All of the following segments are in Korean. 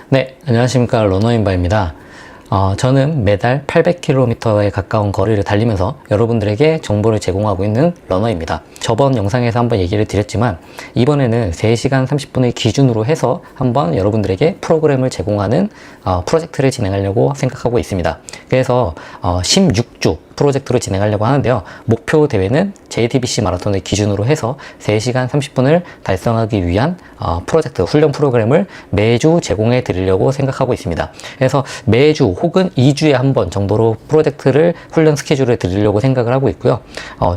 네, 안녕하십니까. 러너인바입니다. 저는 매달 800km에 가까운 거리를 달리면서 여러분들에게 정보를 제공하고 있는 러너입니다. 저번 영상에서 한번 얘기를 드렸지만 이번에는 3시간 30분을 기준으로 해서 한번 여러분들에게 프로그램을 제공하는 프로젝트를 진행하려고 생각하고 있습니다. 그래서 16주 프로젝트로 진행하려고 하는데요. 목표 대회는 JTBC 마라톤을 기준으로 해서 3시간 30분을 달성하기 위한 프로젝트, 훈련 프로그램을 매주 제공해 드리려고 생각하고 있습니다. 그래서 매주 혹은 2주에 한 번 정도로 프로젝트를 훈련 스케줄을 드리려고 생각을 하고 있고요.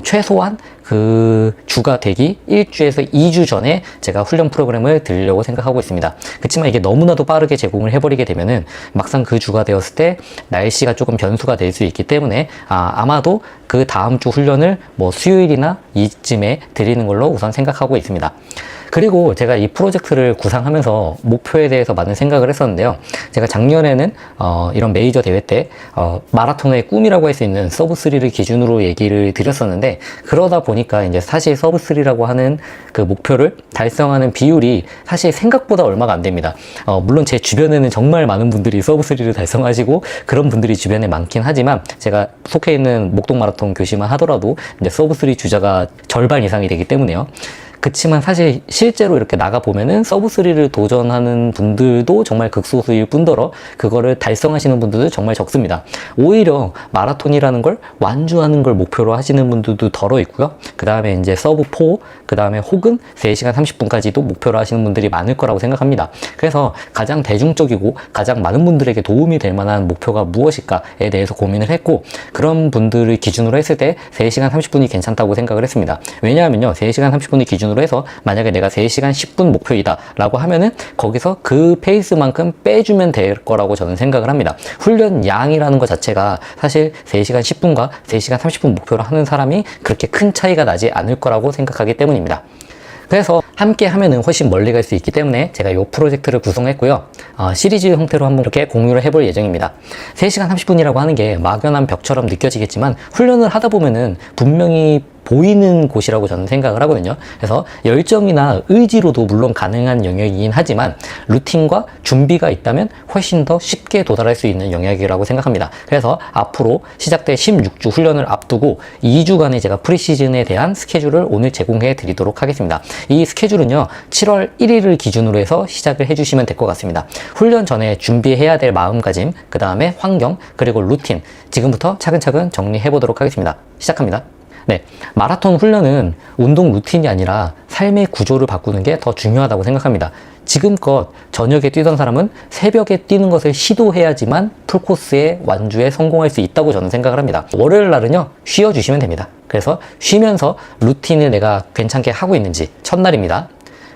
최소한 그 주가 되기 1주에서 2주 전에 제가 훈련 프로그램을 드리려고 생각하고 있습니다. 그렇지만 이게 너무나도 빠르게 제공을 해버리게 되면은 막상 그 주가 되었을 때 날씨가 조금 변수가 될 수 있기 때문에 아마도 그 다음 주 훈련을 수요일이나 이쯤에 드리는 걸로 우선 생각하고 있습니다. 그리고 제가 이 프로젝트를 구상하면서 목표에 대해서 많은 생각을 했었는데요. 제가 작년에는 이런 메이저 대회 때 마라톤의 꿈이라고 할 수 있는 서브3를 기준으로 얘기를 드렸었는데, 그러다 보니까 이제 사실 서브3라고 하는 그 목표를 달성하는 비율이 사실 생각보다 얼마가 안 됩니다. 물론 제 주변에는 정말 많은 분들이 서브3를 달성하시고 그런 분들이 주변에 많긴 하지만, 제가 속해 있는 목동 마라톤 교시만 하더라도 이제 서브3 주자가 절반 이상이 되기 때문에요. 그치만 사실 실제로 이렇게 나가보면은 서브3를 도전하는 분들도 정말 극소수일 뿐더러 그거를 달성하시는 분들도 정말 적습니다. 오히려 마라톤이라는 걸 완주하는 걸 목표로 하시는 분들도 덜어 있고요. 그 다음에 이제 서브4, 그 다음에 혹은 3시간 30분까지도 목표로 하시는 분들이 많을 거라고 생각합니다. 그래서 가장 대중적이고 가장 많은 분들에게 도움이 될 만한 목표가 무엇일까에 대해서 고민을 했고, 그런 분들을 기준으로 했을 때 3시간 30분이 괜찮다고 생각을 했습니다. 왜냐하면요, 3시간 30분이 기준으로 해서 만약에 내가 3시간 10분 목표이다 라고 하면은 거기서 그 페이스만큼 빼주면 될 거라고 저는 생각을 합니다. 훈련 양이라는 것 자체가 사실 3시간 10분과 3시간 30분 목표로 하는 사람이 그렇게 큰 차이가 나지 않을 거라고 생각하기 때문입니다. 그래서 함께 하면은 훨씬 멀리 갈 수 있기 때문에 제가 이 프로젝트를 구성했고요. 시리즈 형태로 한번 이렇게 공유를 해볼 예정입니다. 3시간 30분이라고 하는 게 막연한 벽처럼 느껴지겠지만, 훈련을 하다 보면은 분명히 보이는 곳이라고 저는 생각을 하거든요. 그래서 열정이나 의지로도 물론 가능한 영역이긴 하지만 루틴과 준비가 있다면 훨씬 더 쉽게 도달할 수 있는 영역이라고 생각합니다. 그래서 앞으로 시작될 16주 훈련을 앞두고 2주간의 제가 프리시즌에 대한 스케줄을 오늘 제공해 드리도록 하겠습니다. 이 스케줄은요, 7월 1일을 기준으로 해서 시작을 해주시면 될 것 같습니다. 훈련 전에 준비해야 될 마음가짐, 그 다음에 환경, 그리고 루틴, 지금부터 차근차근 정리해 보도록 하겠습니다. 시작합니다. 네, 마라톤 훈련은 운동 루틴이 아니라 삶의 구조를 바꾸는 게 더 중요하다고 생각합니다. 지금껏 저녁에 뛰던 사람은 새벽에 뛰는 것을 시도해야지만 풀코스의 완주에 성공할 수 있다고 저는 생각을 합니다. 월요일 날은요, 쉬어주시면 됩니다. 그래서 쉬면서 루틴을 내가 괜찮게 하고 있는지, 첫날입니다.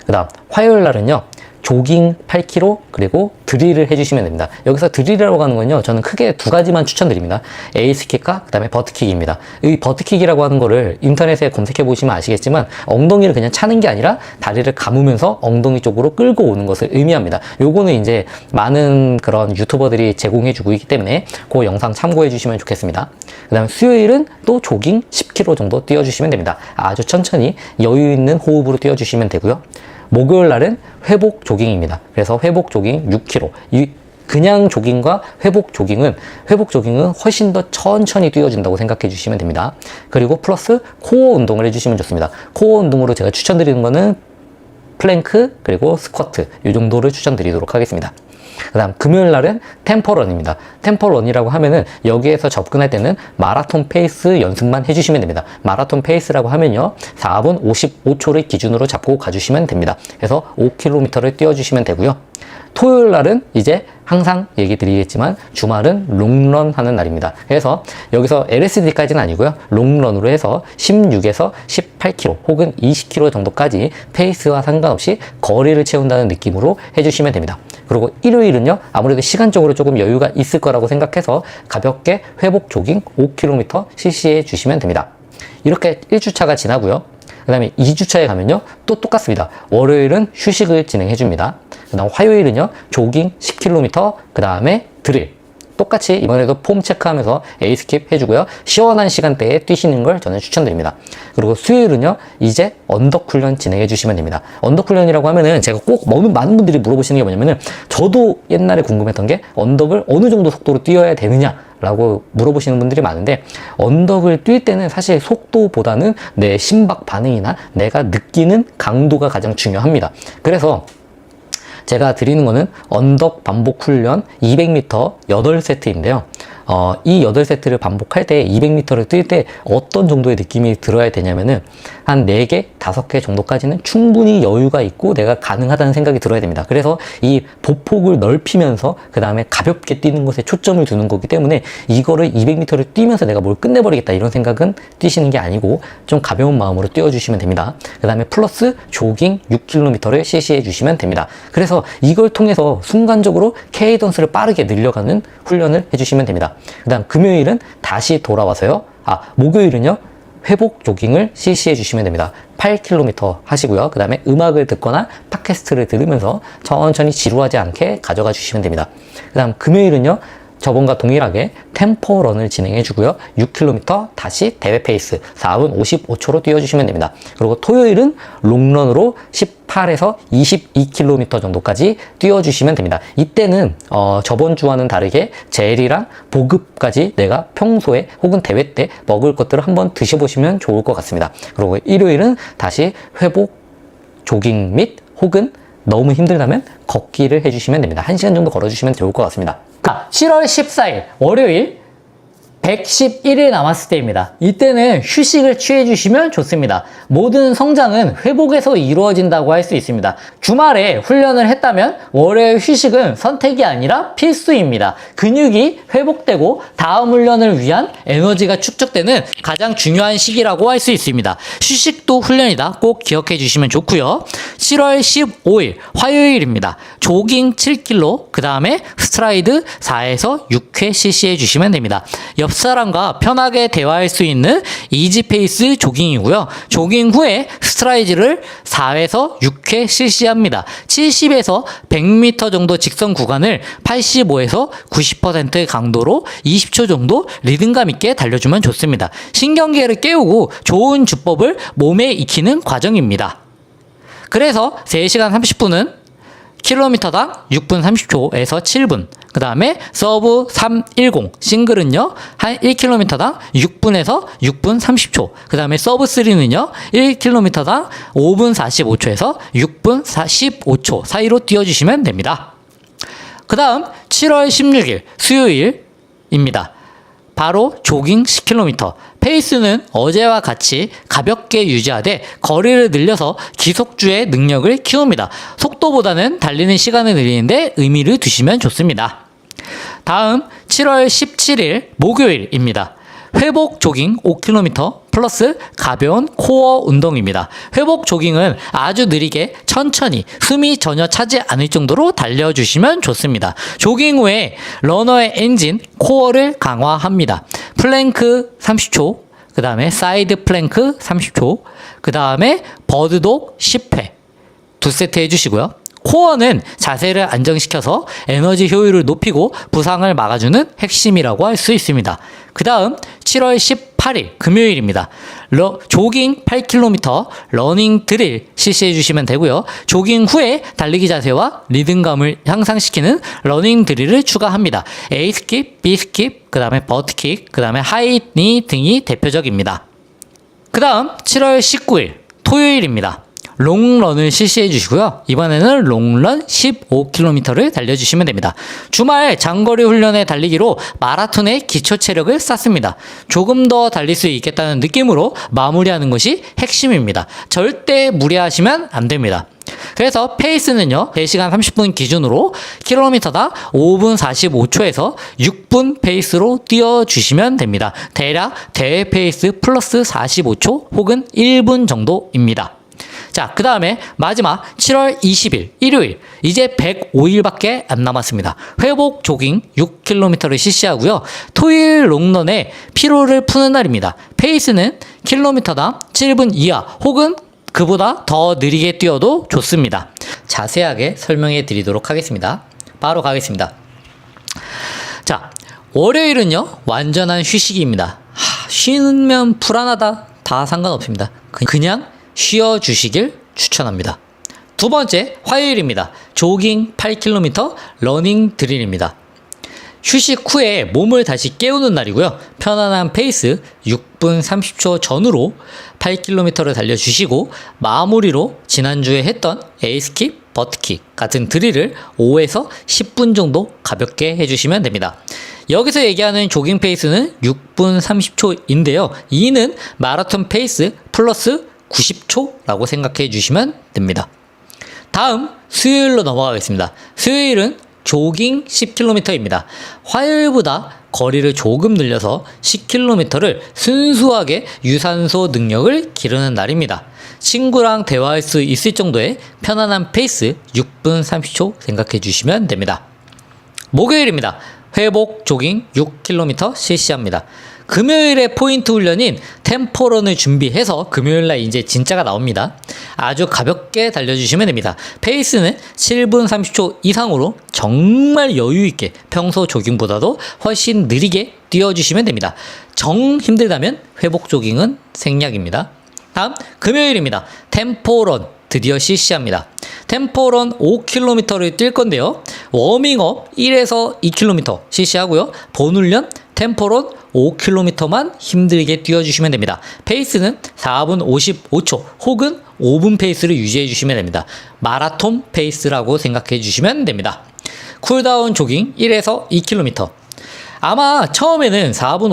그 다음 화요일 날은요, 조깅 8km 그리고 드릴을 해주시면 됩니다. 여기서 드릴이라고 하는 건요, 저는 크게 두 가지만 추천드립니다. 에이스킥과 그 다음에 버트킥입니다. 이 버트킥이라고 하는 거를 인터넷에 검색해 보시면 아시겠지만, 엉덩이를 그냥 차는 게 아니라 다리를 감으면서 엉덩이 쪽으로 끌고 오는 것을 의미합니다. 요거는 이제 많은 그런 유튜버들이 제공해 주고 있기 때문에 그 영상 참고해 주시면 좋겠습니다. 그 다음에 수요일은 또 조깅 10km 정도 뛰어주시면 됩니다. 아주 천천히 여유 있는 호흡으로 뛰어주시면 되고요. 목요일 날은 회복 조깅입니다. 그래서 회복 조깅 6km. 그냥 조깅과 회복 조깅은 훨씬 더 천천히 뛰어준다고 생각해 주시면 됩니다. 그리고 플러스 코어 운동을 해주시면 좋습니다. 코어 운동으로 제가 추천드리는 거는 플랭크 그리고 스쿼트, 이 정도를 추천드리도록 하겠습니다. 그 다음 금요일 날은 템포런입니다. 템포런이라고 하면은 여기에서 접근할 때는 마라톤 페이스 연습만 해주시면 됩니다. 마라톤 페이스라고 하면요, 4분 55초를 기준으로 잡고 가주시면 됩니다. 그래서 5km를 뛰어주시면 되고요. 토요일 날은 이제 항상 얘기 드리겠지만 주말은 롱런 하는 날입니다. 그래서 여기서 LSD까지는 아니고요, 롱런으로 해서 16에서 18km 혹은 20km 정도까지 페이스와 상관없이 거리를 채운다는 느낌으로 해주시면 됩니다. 그리고 일요일은요, 아무래도 시간적으로 조금 여유가 있을 거라고 생각해서 가볍게 회복 조깅 5km 실시해 주시면 됩니다. 이렇게 1주차가 지나고요. 그 다음에 2주차에 가면요, 또 똑같습니다. 월요일은 휴식을 진행해 줍니다. 그 다음 화요일은요, 조깅 10km, 그 다음에 드릴 똑같이 이번에도 폼 체크하면서 A 스킵 해주고요. 시원한 시간대에 뛰시는 걸 저는 추천드립니다. 그리고 수요일은요, 이제 언덕 훈련 진행해 주시면 됩니다. 언덕 훈련이라고 하면은 제가 꼭 많은 분들이 물어보시는 게 뭐냐면은, 저도 옛날에 궁금했던 게 언덕을 어느 정도 속도로 뛰어야 되느냐 라고 물어보시는 분들이 많은데, 언덕을 뛸 때는 사실 속도보다는 내 심박 반응이나 내가 느끼는 강도가 가장 중요합니다. 그래서 제가 드리는 거는 언덕 반복 훈련 200m 8세트인데요. 이 8세트를 반복할 때 200m를 뛸 때 어떤 정도의 느낌이 들어야 되냐면은 한 4개, 5개 정도까지는 충분히 여유가 있고 내가 가능하다는 생각이 들어야 됩니다. 그래서 이 보폭을 넓히면서 그 다음에 가볍게 뛰는 것에 초점을 두는 거기 때문에 이거를 200m를 뛰면서 내가 뭘 끝내버리겠다 이런 생각은 뛰시는 게 아니고 좀 가벼운 마음으로 뛰어주시면 됩니다. 그 다음에 플러스 조깅 6km를 실시해 주시면 됩니다. 그래서 이걸 통해서 순간적으로 케이던스를 빠르게 늘려가는 훈련을 해주시면 됩니다. 그 다음 금요일은 다시 돌아와서요. 목요일은요, 회복 조깅을 실시해 주시면 됩니다. 8km 하시고요. 그 다음에 음악을 듣거나 팟캐스트를 들으면서 천천히 지루하지 않게 가져가 주시면 됩니다. 그 다음 금요일은요, 저번과 동일하게 템포런을 진행해 주고요. 6km 다시 대회 페이스 4분 55초로 뛰어주시면 됩니다. 그리고 토요일은 롱런으로 18에서 22km 정도까지 뛰어주시면 됩니다. 이때는 저번 주와는 다르게 젤이랑 보급까지 내가 평소에 혹은 대회 때 먹을 것들을 한번 드셔보시면 좋을 것 같습니다. 그리고 일요일은 다시 회복 조깅 및 혹은 너무 힘들다면 걷기를 해주시면 됩니다. 1시간 정도 걸어주시면 좋을 것 같습니다. 7월 14일 월요일 111일 남았을 때입니다. 이때는 휴식을 취해 주시면 좋습니다. 모든 성장은 회복에서 이루어진다고 할 수 있습니다. 주말에 훈련을 했다면 월요일 휴식은 선택이 아니라 필수입니다. 근육이 회복되고 다음 훈련을 위한 에너지가 축적되는 가장 중요한 시기라고 할 수 있습니다. 휴식도 훈련이다. 꼭 기억해 주시면 좋고요. 7월 15일 화요일입니다. 조깅 7km, 그 다음에 스트라이드 4에서 6회 실시해 주시면 됩니다. 옆 사람과 편하게 대화할 수 있는 이지 페이스 조깅이고요. 조깅 후에 스트라이드를 4에서 6회 실시합니다. 70에서 100m 정도 직선 구간을 85에서 90% 강도로 20초 정도 리듬감 있게 달려주면 좋습니다. 신경계를 깨우고 좋은 주법을 몸에 익히는 과정입니다. 그래서 3시간 30분은 킬로미터당 6분 30초에서 7분. 그 다음에 서브 310 싱글은요 한 1km당 6분에서 6분 30초. 그 다음에 서브 3는요 1km당 5분 45초에서 6분 45초 사이로 뛰어주시면 됩니다. 그 다음 7월 16일 수요일입니다. 바로 조깅 10km. 페이스는 어제와 같이 가볍게 유지하되 거리를 늘려서 기속주의 능력을 키웁니다. 속도보다는 달리는 시간을 늘리는데 의미를 두시면 좋습니다. 다음 7월 17일 목요일입니다. 회복 조깅 5km 플러스 가벼운 코어 운동입니다. 회복 조깅은 아주 느리게 천천히 숨이 전혀 차지 않을 정도로 달려주시면 좋습니다. 조깅 후에 러너의 엔진 코어를 강화합니다. 플랭크 30초, 그 다음에 사이드 플랭크 30초, 그 다음에 버드독 10회 2세트 해주시고요. 코어는 자세를 안정시켜서 에너지 효율을 높이고 부상을 막아주는 핵심이라고 할 수 있습니다. 그 다음 7월 18일 금요일입니다. 조깅 8km 러닝 드릴 실시해 주시면 되고요. 조깅 후에 달리기 자세와 리듬감을 향상시키는 러닝 드릴을 추가합니다. A 스킵, B 스킵, 그 다음에 버트킥, 그 다음에 하이니 등이 대표적입니다. 그 다음 7월 19일 토요일입니다. 롱런을 실시해 주시고요. 이번에는 롱런 15km를 달려주시면 됩니다. 주말 장거리 훈련의 달리기로 마라톤의 기초 체력을 쌓습니다. 조금 더 달릴 수 있겠다는 느낌으로 마무리하는 것이 핵심입니다. 절대 무리하시면 안 됩니다. 그래서 페이스는요 3시간 30분 기준으로 킬로미터당 5분 45초에서 6분 페이스로 뛰어주시면 됩니다. 대략 대회 페이스 플러스 45초 혹은 1분 정도입니다. 자, 그 다음에 마지막 7월 20일 일요일, 이제 105일밖에 안 남았습니다. 회복 조깅 6km를 실시하고요. 토요일 롱런에 피로를 푸는 날입니다. 페이스는 킬로미터당 7분 이하 혹은 그보다 더 느리게 뛰어도 좋습니다. 자세하게 설명해 드리도록 하겠습니다. 바로 가겠습니다. 자, 월요일은요, 완전한 휴식입니다. 쉬면 불안하다. 다 상관없습니다. 그냥 쉬어주시길 추천합니다. 두 번째, 화요일입니다. 조깅 8km 러닝 드릴입니다. 휴식 후에 몸을 다시 깨우는 날이고요. 편안한 페이스 6분 30초 전후로 8km를 달려주시고 마무리로 지난주에 했던 에이스킵, 버트킥 같은 드릴을 5에서 10분 정도 가볍게 해주시면 됩니다. 여기서 얘기하는 조깅 페이스는 6분 30초인데요. 이는 마라톤 페이스 플러스 90초라고 생각해 주시면 됩니다. 다음 수요일로 넘어가겠습니다. 수요일은 조깅 10km입니다. 화요일보다 거리를 조금 늘려서 10km를 순수하게 유산소 능력을 기르는 날입니다. 친구랑 대화할 수 있을 정도의 편안한 페이스 6분 30초 생각해 주시면 됩니다. 목요일입니다. 회복 조깅 6km 실시합니다. 금요일에 포인트 훈련인 템포런을 준비해서 금요일날 이제 진짜가 나옵니다. 아주 가볍게 달려주시면 됩니다. 페이스는 7분 30초 이상으로 정말 여유있게 평소 조깅보다도 훨씬 느리게 뛰어주시면 됩니다. 정 힘들다면 회복 조깅은 생략입니다. 다음 금요일입니다. 템포런 드디어 실시합니다. 템포런 5km를 뛸 건데요. 워밍업 1에서 2km 실시하고요. 본훈련 템포런 5km만 힘들게 뛰어주시면 됩니다. 페이스는 4분 55초 혹은 5분 페이스를 유지해 주시면 됩니다. 마라톤 페이스라고 생각해 주시면 됩니다. 쿨다운 조깅 1에서 2km. 아마 처음에는 4분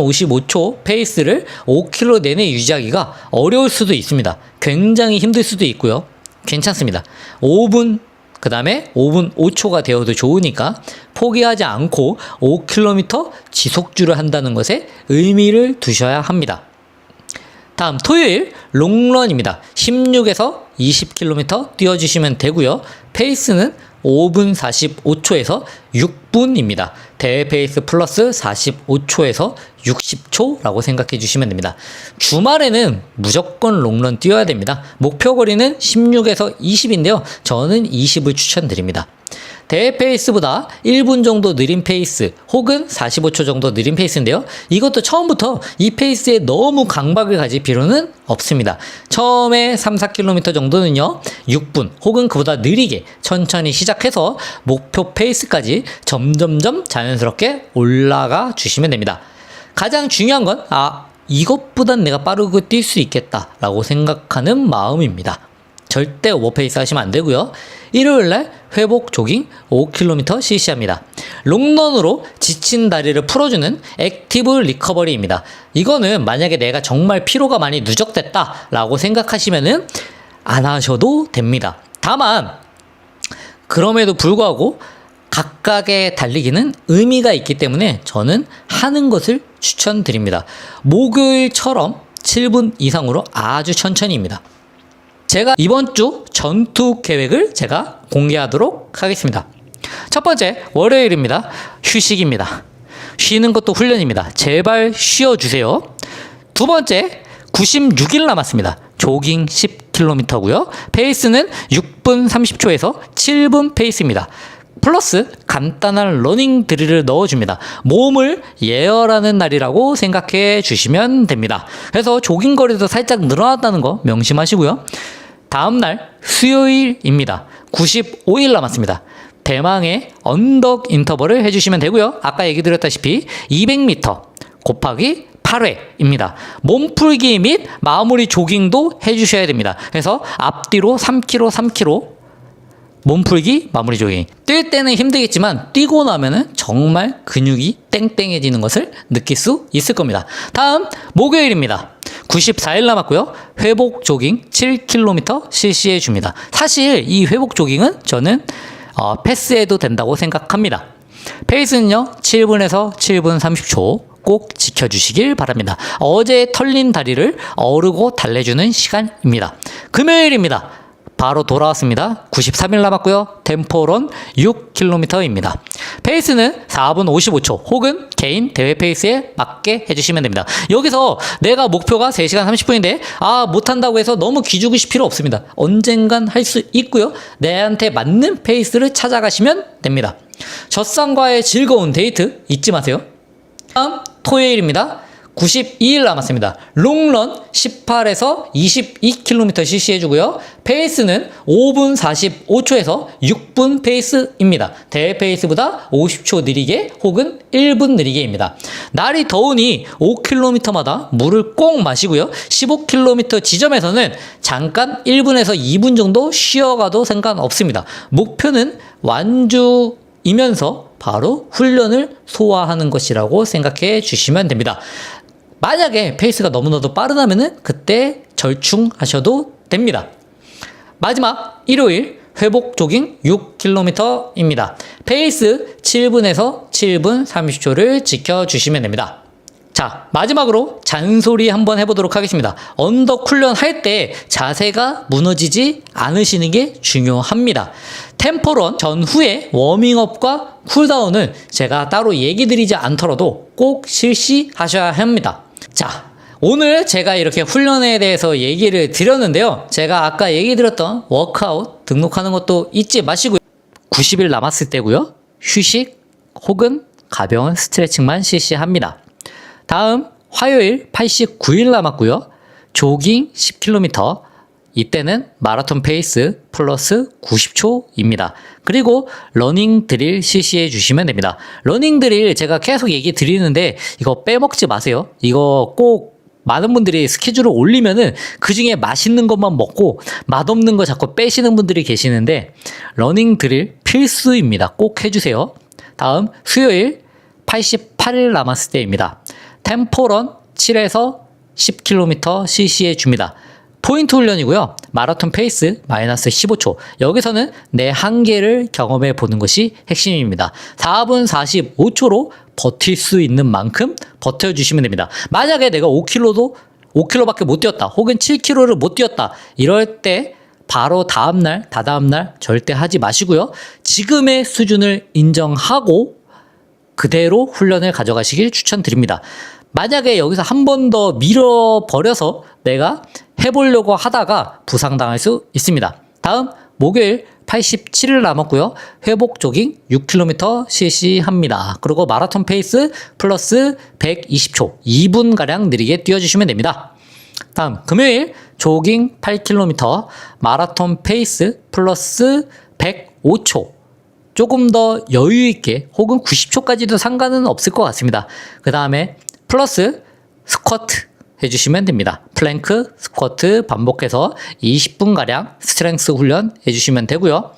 55초 페이스를 5km 내내 유지하기가 어려울 수도 있습니다. 굉장히 힘들 수도 있고요. 괜찮습니다. 5분 그 다음에 5분 5초가 되어도 좋으니까 포기하지 않고 5km 지속주를 한다는 것에 의미를 두셔야 합니다. 다음 토요일 롱런입니다. 16에서 20km 뛰어주시면 되고요. 페이스는 5분 45초에서 6분입니다. 대회 페이스 플러스 45초에서 60초라고 생각해 주시면 됩니다. 주말에는 무조건 롱런 뛰어야 됩니다. 목표 거리는 16에서 20인데요. 저는 20을 추천드립니다. 대회 페이스보다 1분 정도 느린 페이스 혹은 45초 정도 느린 페이스인데요. 이것도 처음부터 이 페이스에 너무 강박을 가질 필요는 없습니다. 처음에 3, 4km 정도는요. 6분 혹은 그보다 느리게 천천히 시작해서 목표 페이스까지 점점점 자연스럽게 올라가 주시면 됩니다. 가장 중요한 건 이것보단 내가 빠르게 뛸 수 있겠다 라고 생각하는 마음입니다. 절대 오버페이스 하시면 안 되고요. 일요일날 회복 조깅 5km 실시합니다. 롱런으로 지친 다리를 풀어주는 액티브 리커버리입니다. 이거는 만약에 내가 정말 피로가 많이 누적됐다 라고 생각하시면은 안 하셔도 됩니다. 다만 그럼에도 불구하고 각각의 달리기는 의미가 있기 때문에 저는 하는 것을 추천드립니다. 목요일처럼 7분 이상으로 아주 천천히입니다. 제가 이번 주 전투 계획을 제가 공개하도록 하겠습니다. 첫 번째, 월요일입니다. 휴식입니다. 쉬는 것도 훈련입니다. 제발 쉬어주세요. 두 번째, 96일 남았습니다. 조깅 10km고요. 페이스는 6분 30초에서 7분 페이스입니다. 플러스 간단한 러닝 드릴을 넣어줍니다. 몸을 예열하는 날이라고 생각해 주시면 됩니다. 그래서 조깅 거리도 살짝 늘어났다는 거 명심하시고요. 다음날 수요일입니다. 95일 남았습니다. 대망의 언덕 인터벌을 해주시면 되고요. 아까 얘기 드렸다시피 200m 곱하기 8회입니다. 몸풀기 및 마무리 조깅도 해주셔야 됩니다. 그래서 앞뒤로 3km, 3km 몸풀기, 마무리 조깅. 뛸 때는 힘들겠지만 뛰고 나면은 정말 근육이 땡땡해지는 것을 느낄 수 있을 겁니다. 다음 목요일입니다. 94일 남았고요. 회복 조깅 7km 실시해 줍니다. 사실 이 회복 조깅은 저는 패스해도 된다고 생각합니다. 페이스는요 7분에서 7분 30초 꼭 지켜주시길 바랍니다. 어제 털린 다리를 어르고 달래주는 시간입니다. 금요일입니다. 바로 돌아왔습니다. 93일 남았고요. 템포런 6km입니다. 페이스는 4분 55초 혹은 개인 대회 페이스에 맞게 해주시면 됩니다. 여기서 내가 목표가 3시간 30분인데 못한다고 해서 너무 기죽으실 필요 없습니다. 언젠간 할 수 있고요. 내한테 맞는 페이스를 찾아가시면 됩니다. 젖산과의 즐거운 데이트 잊지 마세요. 다음 토요일입니다. 92일 남았습니다. 롱런 18에서 22km cc 해주고요. 페이스는 5분 45초에서 6분 페이스입니다. 대회 페이스보다 50초 느리게 혹은 1분 느리게입니다. 날이 더우니 5km마다 물을 꼭 마시고요. 15km 지점에서는 잠깐 1분에서 2분 정도 쉬어가도 상관없습니다. 목표는 완주이면서 바로 훈련을 소화하는 것이라고 생각해 주시면 됩니다. 만약에 페이스가 너무나도 빠르다면은 그때 절충하셔도 됩니다. 마지막 일요일 회복 조깅 6km입니다. 페이스 7분에서 7분 30초를 지켜주시면 됩니다. 자, 마지막으로 잔소리 한번 해보도록 하겠습니다. 언덕 훈련 할 때 자세가 무너지지 않으시는 게 중요합니다. 템포런 전후에 워밍업과 쿨다운은 제가 따로 얘기 드리지 않더라도 꼭 실시하셔야 합니다. 자, 오늘 제가 이렇게 훈련에 대해서 얘기를 드렸는데요. 제가 아까 얘기 드렸던 워크아웃 등록하는 것도 잊지 마시고요. 90일 남았을 때고요. 휴식 혹은 가벼운 스트레칭만 실시합니다. 다음 화요일 89일 남았고요. 조깅 10km, 이때는 마라톤 페이스 플러스 90초입니다. 그리고 러닝 드릴 실시해 주시면 됩니다. 러닝 드릴 제가 계속 얘기 드리는데 이거 빼먹지 마세요. 이거 꼭 많은 분들이 스케줄을 올리면은 그 중에 맛있는 것만 먹고 맛없는 거 자꾸 빼시는 분들이 계시는데 러닝 드릴 필수입니다. 꼭 해주세요. 다음 수요일 88일 남았을 때입니다. 템포런 7에서 10km 실시해 줍니다. 포인트 훈련이고요. 마라톤 페이스 마이너스 15초. 여기서는 내 한계를 경험해 보는 것이 핵심입니다. 4분 45초로 버틸 수 있는 만큼 버텨주시면 됩니다. 만약에 내가 5km밖에 못 뛰었다. 혹은 7km를 못 뛰었다. 이럴 때 바로 다음날, 다다음날 절대 하지 마시고요. 지금의 수준을 인정하고 그대로 훈련을 가져가시길 추천드립니다. 만약에 여기서 한 번 더 밀어버려서 내가 해보려고 하다가 부상당할 수 있습니다. 다음 목요일 87일 남았고요. 회복 조깅 6km 실시합니다. 그리고 마라톤 페이스 플러스 120초 2분가량 느리게 뛰어주시면 됩니다. 다음 금요일 조깅 8km 마라톤 페이스 플러스 105초 조금 더 여유있게 혹은 90초까지도 상관은 없을 것 같습니다. 그 다음에 플러스 스쿼트 해주시면 됩니다. 플랭크, 스쿼트 반복해서 20분가량 스트렝스 훈련 해주시면 되고요.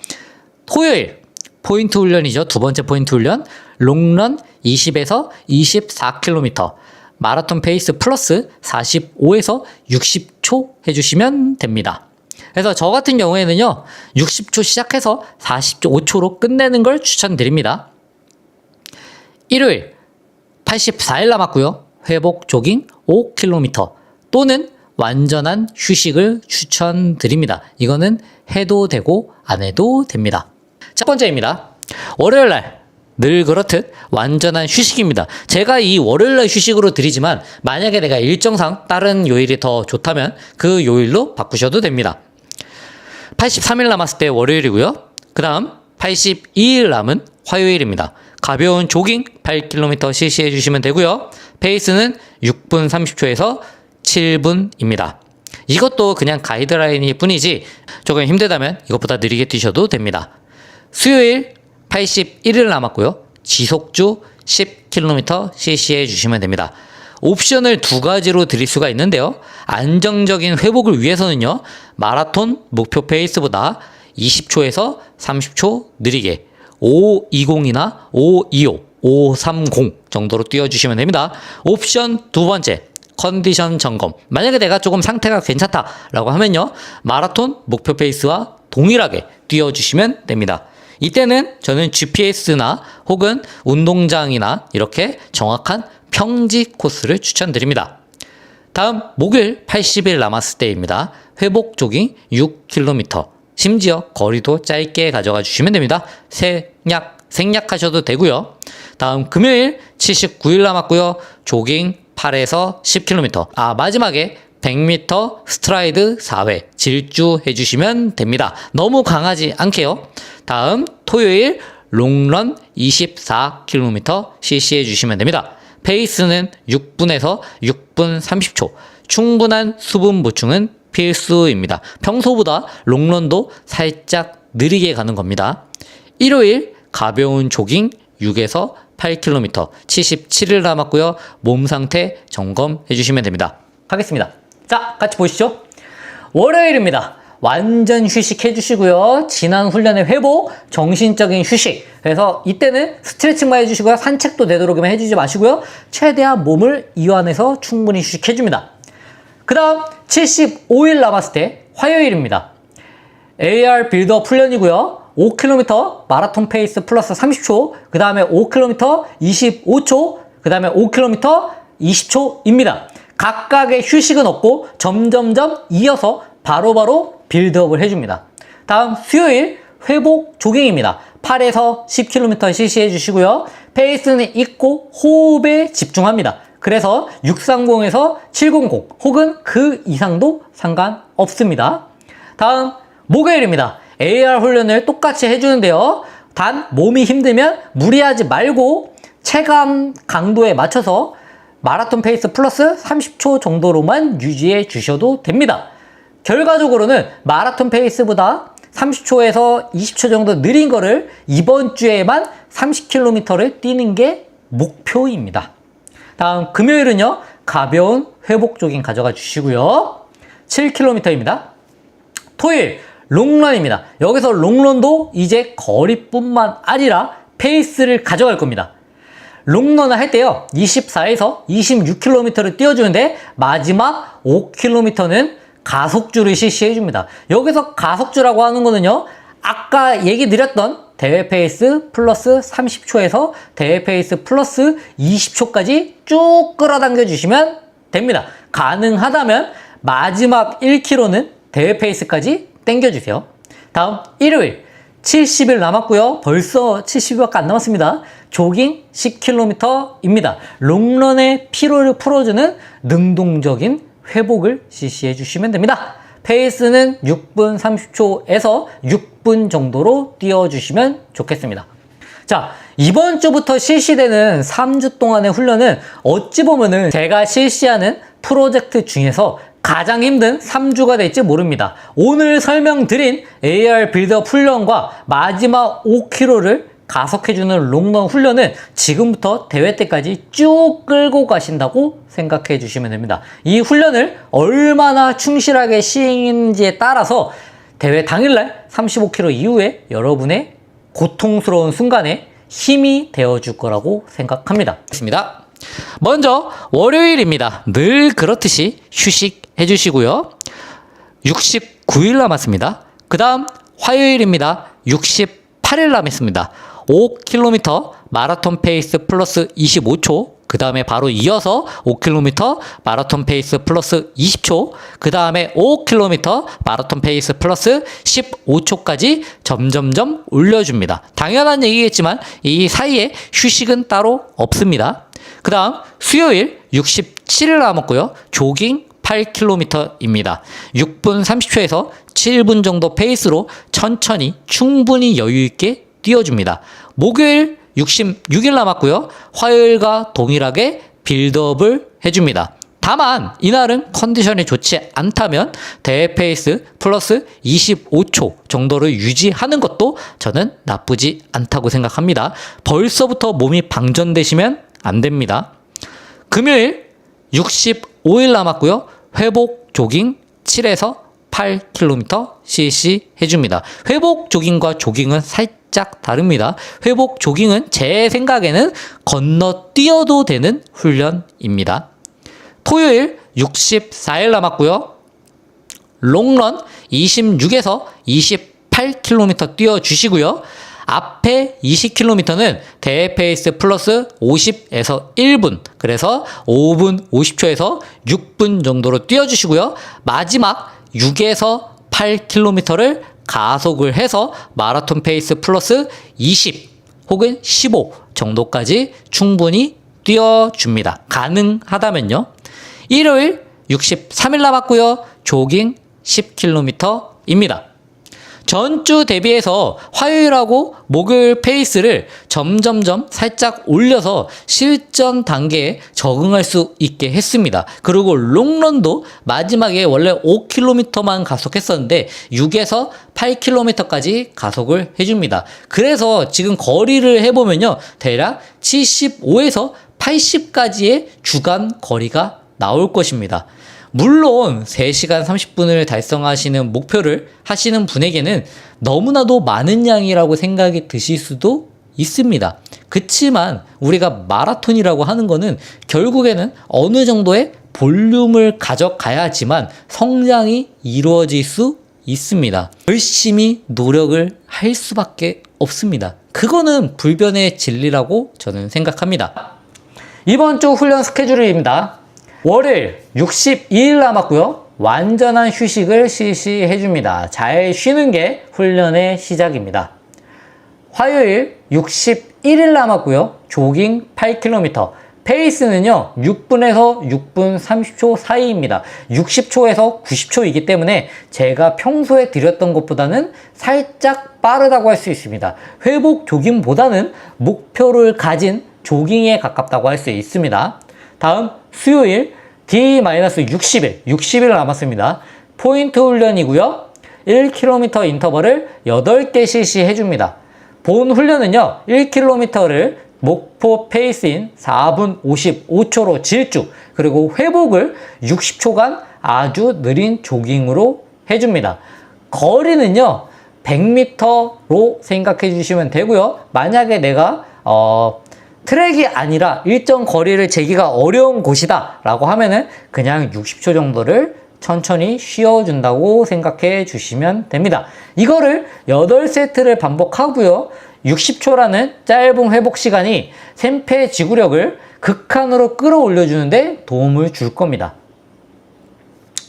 토요일 포인트 훈련이죠. 두 번째 포인트 훈련 롱런 20에서 24km 마라톤 페이스 플러스 45에서 60초 해주시면 됩니다. 그래서 저 같은 경우에는요 60초 시작해서 45초로 끝내는 걸 추천드립니다. 일요일 84일 남았고요. 회복 조깅 5km 또는 완전한 휴식을 추천드립니다. 이거는 해도 되고 안 해도 됩니다. 첫 번째입니다. 월요일날 늘 그렇듯 완전한 휴식입니다. 제가 이 월요일날 휴식으로 드리지만 만약에 내가 일정상 다른 요일이 더 좋다면 그 요일로 바꾸셔도 됩니다. 83일 남았을 때 월요일이고요. 그 다음 82일 남은 화요일입니다. 가벼운 조깅 8km 실시해 주시면 되고요. 페이스는 6분 30초에서 7분입니다. 이것도 그냥 가이드라인일 뿐이지 조금 힘들다면 이것보다 느리게 뛰셔도 됩니다. 수요일 81일 남았고요. 지속주 10km 실시해 주시면 됩니다. 옵션을 두 가지로 드릴 수가 있는데요. 안정적인 회복을 위해서는요. 마라톤 목표 페이스보다 20초에서 30초 느리게 520이나 525, 530 정도로 뛰어주시면 됩니다. 옵션 두 번째, 컨디션 점검. 만약에 내가 조금 상태가 괜찮다라고 하면요. 마라톤 목표 페이스와 동일하게 뛰어주시면 됩니다. 이때는 저는 GPS나 혹은 운동장이나 이렇게 정확한 평지 코스를 추천드립니다. 다음 목요일 80일 남았을 때입니다. 회복 조깅 6km. 심지어 거리도 짧게 가져가 주시면 됩니다. 생략하셔도 되고요. 다음 금요일 79일 남았고요. 조깅 8에서 10km. 마지막에 100m 스트라이드 4회 질주 해주시면 됩니다. 너무 강하지 않게요. 다음 토요일 롱런 24km 실시해 주시면 됩니다. 페이스는 6분에서 6분 30초. 충분한 수분 보충은 필수입니다. 평소보다 롱런도 살짝 느리게 가는 겁니다. 일요일 가벼운 조깅 6에서 8km, 77일 남았고요. 몸 상태 점검해 주시면 됩니다. 하겠습니다. 자, 같이 보시죠. 월요일입니다. 완전 휴식해 주시고요. 지난 훈련의 회복, 정신적인 휴식. 그래서 이때는 스트레칭만 해주시고요. 산책도 되도록이면 해주지 마시고요. 최대한 몸을 이완해서 충분히 휴식해 줍니다. 그 다음 75일 남았을 때 화요일입니다. AR 빌드업 훈련이고요. 5km 마라톤 페이스 플러스 30초, 그 다음에 5km 25초, 그 다음에 5km 20초입니다. 각각의 휴식은 없고 점점점 이어서 바로바로 빌드업을 해줍니다. 다음 수요일 회복 조깅입니다. 8에서 10km 실시해 주시고요. 페이스는 있고 호흡에 집중합니다. 그래서 630에서 700 혹은 그 이상도 상관없습니다. 다음 목요일입니다. AR 훈련을 똑같이 해주는데요. 단 몸이 힘들면 무리하지 말고 체감 강도에 맞춰서 마라톤 페이스 플러스 30초 정도로만 유지해 주셔도 됩니다. 결과적으로는 마라톤 페이스보다 30초에서 20초 정도 느린 거를 이번 주에만 30km를 뛰는 게 목표입니다. 다음 금요일은요. 가벼운 회복 조깅 가져가 주시고요. 7km입니다. 토요일 롱런입니다. 여기서 롱런도 이제 거리뿐만 아니라 페이스를 가져갈 겁니다. 롱런을 할 때요. 24에서 26km를 뛰어주는데 마지막 5km는 가속주를 실시해 줍니다. 여기서 가속주라고 하는 거는요. 아까 얘기 드렸던 대회 페이스 플러스 30초에서 대회 페이스 플러스 20초까지 쭉 끌어당겨 주시면 됩니다. 가능하다면 마지막 1km는 대회 페이스까지 당겨주세요. 다음 일요일 70일 남았고요. 벌써 70일밖에 안 남았습니다. 조깅 10km입니다. 롱런의 피로를 풀어주는 능동적인 회복을 실시해 주시면 됩니다. 페이스는 6분 30초에서 6분 정도로 뛰어주시면 좋겠습니다. 자, 이번 주부터 실시되는 3주 동안의 훈련은 어찌 보면은 제가 실시하는 프로젝트 중에서 가장 힘든 3주가 될지 모릅니다. 오늘 설명드린 AR 빌드업 훈련과 마지막 5km를 가속해주는 롱런 훈련은 지금부터 대회 때까지 쭉 끌고 가신다고 생각해 주시면 됩니다. 이 훈련을 얼마나 충실하게 시행했는지에 따라서 대회 당일날 35km 이후에 여러분의 고통스러운 순간에 힘이 되어줄 거라고 생각합니다. 좋습니다. 먼저 월요일입니다. 늘 그렇듯이 휴식해 주시고요. 69일 남았습니다. 그 다음 화요일입니다. 68일 남았습니다. 5km 마라톤 페이스 플러스 25초, 그 다음에 바로 이어서 5km 마라톤 페이스 플러스 20초, 그 다음에 5km 마라톤 페이스 플러스 15초까지 점점점 올려줍니다. 당연한 얘기겠지만 이 사이에 휴식은 따로 없습니다. 그 다음 수요일 67일 남았고요. 조깅 8km입니다. 6분 30초에서 7분 정도 페이스로 천천히 충분히 여유있게 뛰어줍니다. 목요일 66일 남았고요. 화요일과 동일하게 빌드업을 해줍니다. 다만 이날은 컨디션이 좋지 않다면 대회 페이스 플러스 25초 정도를 유지하는 것도 저는 나쁘지 않다고 생각합니다. 벌써부터 몸이 방전되시면 안 됩니다. 금요일 65일 남았고요. 회복 조깅 7에서 8km 실시해줍니다. 회복 조깅과 조깅은 살짝 다릅니다. 회복 조깅은 제 생각에는 건너뛰어도 되는 훈련입니다. 토요일 64일 남았고요. 롱런 26에서 28km 뛰어주시고요. 앞에 20km는 대회 페이스 플러스 50에서 1분, 그래서 5분 50초에서 6분 정도로 뛰어주시고요. 마지막 6에서 8km를 가속을 해서 마라톤 페이스 플러스 20 혹은 15 정도까지 충분히 뛰어줍니다. 가능하다면요. 일요일 63일 남았고요. 조깅 10km입니다. 전주 대비해서 화요일하고 목요일 페이스를 점점점 살짝 올려서 실전 단계에 적응할 수 있게 했습니다. 그리고 롱런도 마지막에 원래 5km만 가속했었는데 6에서 8km까지 가속을 해줍니다. 그래서 지금 거리를 해보면요, 대략 75에서 80까지의 주간 거리가 나올 것입니다. 물론 3시간 30분을 달성하시는 목표를 하시는 분에게는 너무나도 많은 양이라고 생각이 드실 수도 있습니다. 그치만 우리가 마라톤이라고 하는 거는 결국에는 어느 정도의 볼륨을 가져가야지만 성장이 이루어질 수 있습니다. 열심히 노력을 할 수밖에 없습니다. 그거는 불변의 진리라고 저는 생각합니다. 이번 주 훈련 스케줄입니다. 월요일 62일 남았고요. 완전한 휴식을 실시해 줍니다. 잘 쉬는 게 훈련의 시작입니다. 화요일 61일 남았고요. 조깅 8km. 페이스는요, 6분에서 6분 30초 사이입니다. 60초에서 90초이기 때문에 제가 평소에 드렸던 것보다는 살짝 빠르다고 할 수 있습니다. 회복 조깅보다는 목표를 가진 조깅에 가깝다고 할 수 있습니다. 다음 수요일 D-60일 남았습니다. 포인트 훈련이고요. 1km 인터벌을 8개 실시해 줍니다. 본 훈련은요, 1km를 목표 페이스인 4분 55초로 질주, 그리고 회복을 60초간 아주 느린 조깅으로 해줍니다. 거리는요, 100m로 생각해 주시면 되고요. 만약에 내가 트랙이 아니라 일정 거리를 재기가 어려운 곳이다 라고 하면은 그냥 60초 정도를 천천히 쉬어준다고 생각해 주시면 됩니다. 이거를 8세트를 반복하고요. 60초라는 짧은 회복 시간이 심폐지구력을 극한으로 끌어올려 주는데 도움을 줄 겁니다.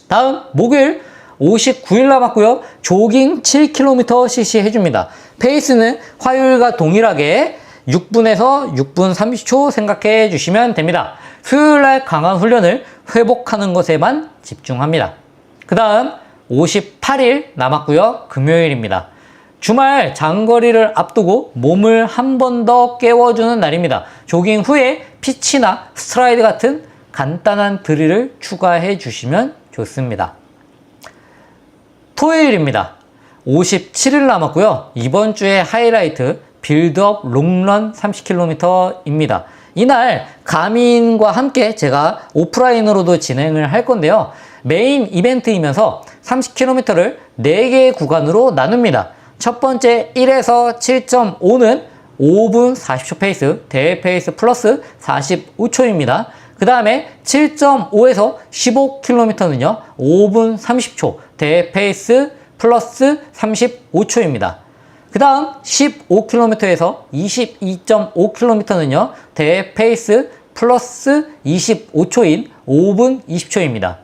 다음 목요일 59일 남았고요. 조깅 7km 실시해 줍니다. 페이스는 화요일과 동일하게 6분에서 6분 30초 생각해 주시면 됩니다. 수요일날 강한 훈련을 회복하는 것에만 집중합니다. 그 다음 58일 남았고요. 금요일입니다. 주말 장거리를 앞두고 몸을 한 번 더 깨워주는 날입니다. 조깅 후에 피치나 스트라이드 같은 간단한 드릴을 추가해 주시면 좋습니다. 토요일입니다. 57일 남았고요. 이번 주의 하이라이트 빌드업 롱런 30km입니다. 이날 가민과 함께 제가 오프라인으로도 진행을 할 건데요. 메인 이벤트이면서 30km를 4개의 구간으로 나눕니다. 첫 번째 1에서 7.5는 5분 40초 페이스, 대회 페이스 플러스 45초입니다. 그 다음에 7.5에서 15km는요, 5분 30초, 대회 페이스 플러스 35초입니다. 그 다음 15km에서 22.5km는요, 대회 페이스 플러스 25초인 5분 20초입니다.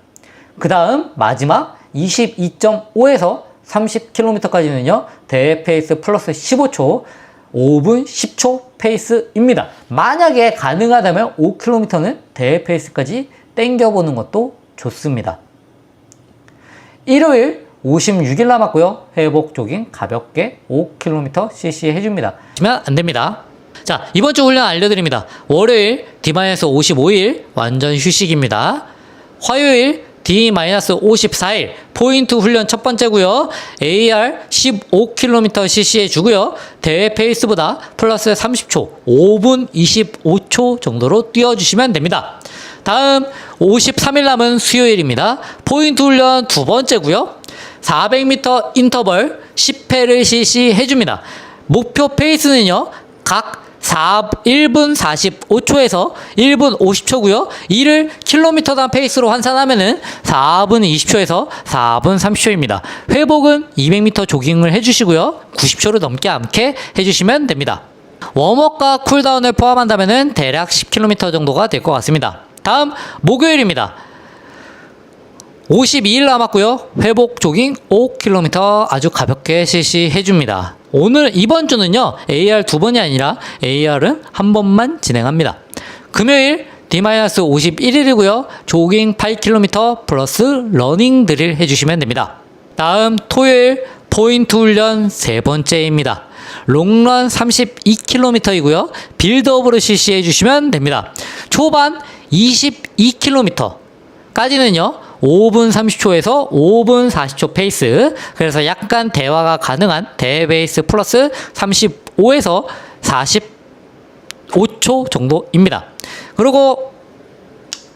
그 다음 마지막 22.5에서 30km까지는요, 대회 페이스 플러스 15초, 5분 10초 페이스입니다. 만약에 가능하다면 5km는 대회 페이스까지 땡겨보는 것도 좋습니다. 일요일 56일 남았고요. 회복 조깅 가볍게 5km cc 해줍니다. 하시면 안 됩니다. 자, 이번 주 훈련 알려드립니다. 월요일 D-55일 완전 휴식입니다. 화요일 D-54일 포인트 훈련 첫 번째고요. AR 15km cc 해주고요. 대회 페이스보다 플러스 30초, 5분 25초 정도로 뛰어주시면 됩니다. 다음 53일 남은 수요일입니다. 포인트 훈련 두 번째고요. 400m 인터벌 10회를 실시해줍니다. 목표 페이스는요, 각 1분 45초에서 1분 50초고요. 이를 킬로미터당 페이스로 환산하면은 4분 20초에서 4분 30초입니다. 회복은 200m 조깅을 해주시고요. 90초를 넘지 않게 해주시면 됩니다. 웜업과 쿨다운을 포함한다면은 대략 10km 정도가 될 것 같습니다. 다음 목요일입니다. 52일 남았고요. 회복 조깅 5km 아주 가볍게 실시해줍니다. 이번 주는요, AR 두 번이 아니라 AR은 한 번만 진행합니다. 금요일 D-51일이고요. 조깅 8km 플러스 러닝 드릴 해주시면 됩니다. 다음 토요일 포인트 훈련 세 번째입니다. 롱런 32km이고요. 빌드업으로 실시해 주시면 됩니다. 초반 22km까지는요. 5분 30초에서 5분 40초 페이스. 그래서 약간 대화가 가능한 대베이스 플러스 35에서 45초 정도입니다. 그리고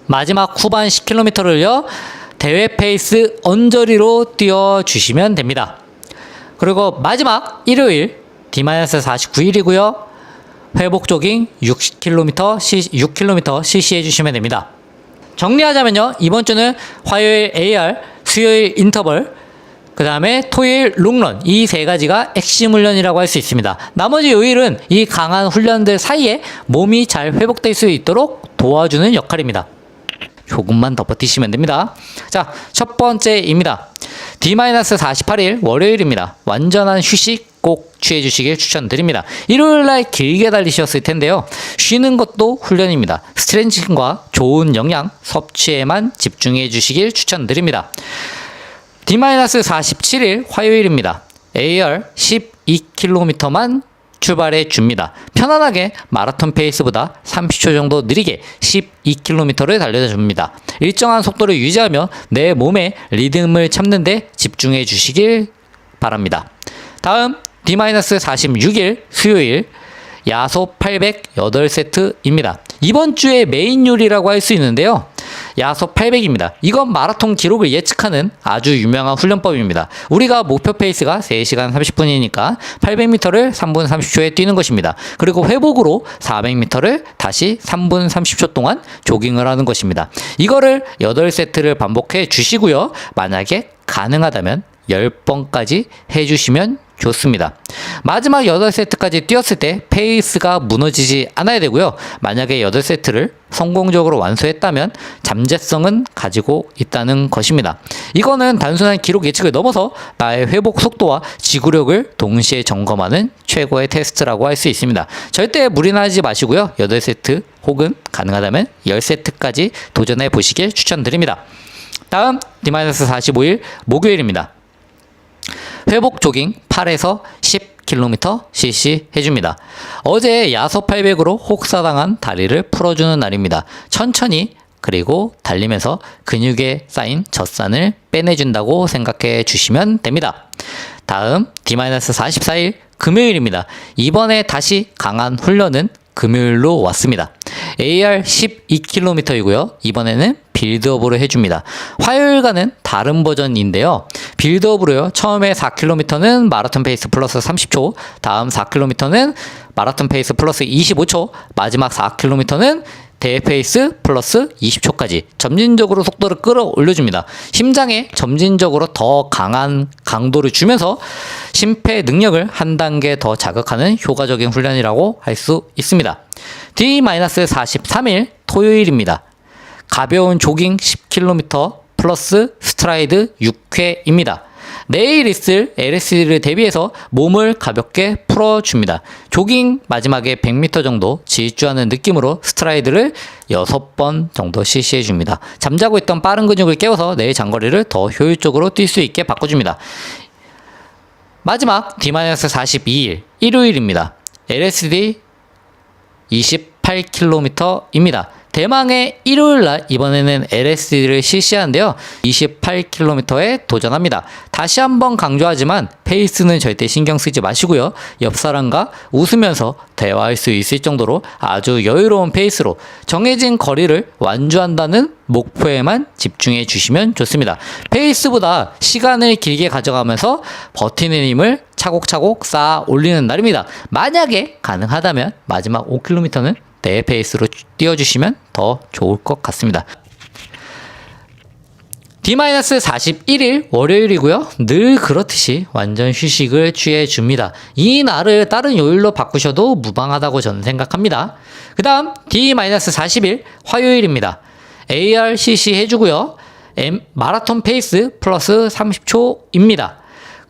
마지막 후반 10km를요. 대회 페이스 언저리로 뛰어주시면 됩니다. 그리고 마지막 일요일 D-49일이고요. 회복 조깅 6km 실시해 주시면 됩니다. 정리하자면요. 이번 주는 화요일 AR, 수요일 인터벌, 그 다음에 토요일 롱런, 이 세 가지가 핵심 훈련이라고 할 수 있습니다. 나머지 요일은 이 강한 훈련들 사이에 몸이 잘 회복될 수 있도록 도와주는 역할입니다. 조금만 더 버티시면 됩니다. 자, 첫 번째입니다. D-48일 월요일입니다. 완전한 휴식 꼭 취해 주시길 추천드립니다. 일요일날 길게 달리셨을 텐데요. 쉬는 것도 훈련입니다. 스트레칭과 좋은 영양 섭취에만 집중해 주시길 추천드립니다. D-47일 화요일입니다. AR 12km만 출발해 줍니다. 편안하게 마라톤 페이스보다 30초 정도 느리게 12km를 달려다 줍니다. 일정한 속도를 유지하며 내 몸의 리듬을 찾는 데 집중해 주시길 바랍니다. 다음 D-46일 수요일 야소 800 8세트입니다. 이번 주의 메인 요리라고 할 수 있는데요. 야소 800입니다. 이건 마라톤 기록을 예측하는 아주 유명한 훈련법입니다. 우리가 목표 페이스가 3시간 30분이니까 800m를 3분 30초에 뛰는 것입니다. 그리고 회복으로 400m를 다시 3분 30초 동안 조깅을 하는 것입니다. 이거를 8세트를 반복해 주시고요. 만약에 가능하다면 10번까지 해주시면 좋습니다. 마지막 8세트까지 뛰었을 때 페이스가 무너지지 않아야 되고요. 만약에 8세트를 성공적으로 완수했다면 잠재성은 가지고 있다는 것입니다. 이거는 단순한 기록 예측을 넘어서 나의 회복 속도와 지구력을 동시에 점검하는 최고의 테스트라고 할 수 있습니다. 절대 무리는 하지 마시고요. 8세트 혹은 가능하다면 10세트까지 도전해 보시길 추천드립니다. 다음 D-45일 목요일입니다. 회복 조깅 8에서 10km 실시 해줍니다. 어제 야소 800으로 혹사당한 다리를 풀어주는 날입니다. 천천히 그리고 달리면서 근육에 쌓인 젖산을 빼내준다고 생각해 주시면 됩니다. 다음 D-44일 금요일입니다. 이번에 다시 강한 훈련은 금요일로 왔습니다. AR 12km이고요. 이번에는 빌드업으로 해줍니다. 화요일과는 다른 버전인데요. 빌드업으로요. 처음에 4km는 마라톤 페이스 플러스 30초, 다음 4km는 마라톤 페이스 플러스 25초, 마지막 4km는 대회 페이스 플러스 20초까지 점진적으로 속도를 끌어올려줍니다. 심장에 점진적으로 더 강한 강도를 주면서 심폐 능력을 한 단계 더 자극하는 효과적인 훈련이라고 할 수 있습니다. D-43일 토요일입니다. 가벼운 조깅 10km 플러스 스트라이드 6회입니다. 내일 있을 LSD를 대비해서 몸을 가볍게 풀어줍니다. 조깅 마지막에 100m 정도 질주하는 느낌으로 스트라이드를 6번 정도 실시해줍니다. 잠자고 있던 빠른 근육을 깨워서 내일 장거리를 더 효율적으로 뛸 수 있게 바꿔줍니다. 마지막 D-42일 일요일입니다. LSD 28km입니다. 대망의 일요일날 이번에는 LSD를 실시하는데요. 28km에 도전합니다. 다시 한번 강조하지만 페이스는 절대 신경 쓰지 마시고요. 옆 사람과 웃으면서 대화할 수 있을 정도로 아주 여유로운 페이스로 정해진 거리를 완주한다는 목표에만 집중해 주시면 좋습니다. 페이스보다 시간을 길게 가져가면서 버티는 힘을 차곡차곡 쌓아 올리는 날입니다. 만약에 가능하다면 마지막 5km는 내 페이스로 띄워주시면 더 좋을 것 같습니다. D-41일 월요일이고요. 늘 그렇듯이 완전 휴식을 취해줍니다. 이 날을 다른 요일로 바꾸셔도 무방하다고 저는 생각합니다. 그 다음 D-40일 화요일입니다. ARCC 해주고요. 마라톤 페이스 플러스 30초입니다.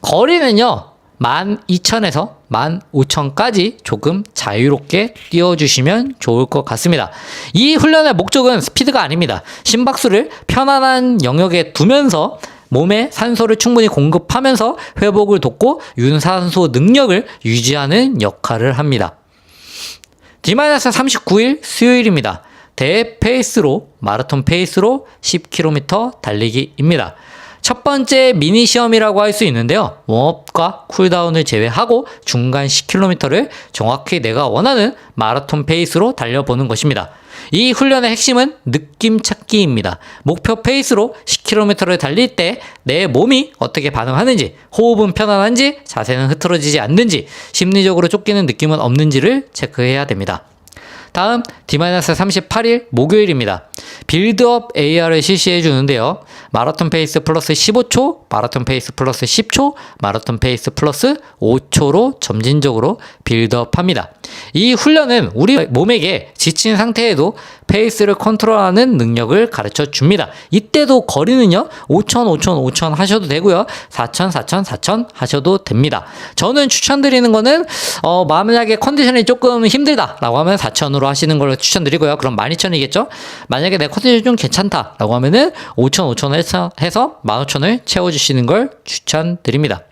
거리는요. 12,000에서 15,000까지 조금 자유롭게 뛰어주시면 좋을 것 같습니다. 이 훈련의 목적은 스피드가 아닙니다. 심박수를 편안한 영역에 두면서 몸에 산소를 충분히 공급하면서 회복을 돕고 유산소 능력을 유지하는 역할을 합니다. D-39일 수요일입니다. 대회 페이스로 마라톤 페이스로 10km 달리기입니다. 첫 번째 미니 시험이라고 할 수 있는데요. 웜업과 쿨다운을 제외하고 중간 10km를 정확히 내가 원하는 마라톤 페이스로 달려보는 것입니다. 이 훈련의 핵심은 느낌 찾기입니다. 목표 페이스로 10km를 달릴 때 내 몸이 어떻게 반응하는지, 호흡은 편안한지, 자세는 흐트러지지 않는지, 심리적으로 쫓기는 느낌은 없는지를 체크해야 됩니다. 다음 D-38일 목요일입니다. 빌드업 AR을 실시해 주는데요. 마라톤 페이스 플러스 15초, 마라톤 페이스 플러스 10초, 마라톤 페이스 플러스 5초로 점진적으로 빌드업 합니다. 이 훈련은 우리 몸에게 지친 상태에도 페이스를 컨트롤하는 능력을 가르쳐 줍니다. 이때도 거리는요, 5,000, 5,000, 5,000 하셔도 되고요. 4,000, 4,000, 4,000 하셔도 됩니다. 저는 추천드리는 거는, 만약에 컨디션이 조금 힘들다라고 하면 4,000으로 하시는 걸 추천드리고요. 그럼 12,000이겠죠? 만약에 내 컨디션이 좀 괜찮다라고 하면은 5,000, 5,000 해서 15,000을 채워주시는 걸 추천드립니다.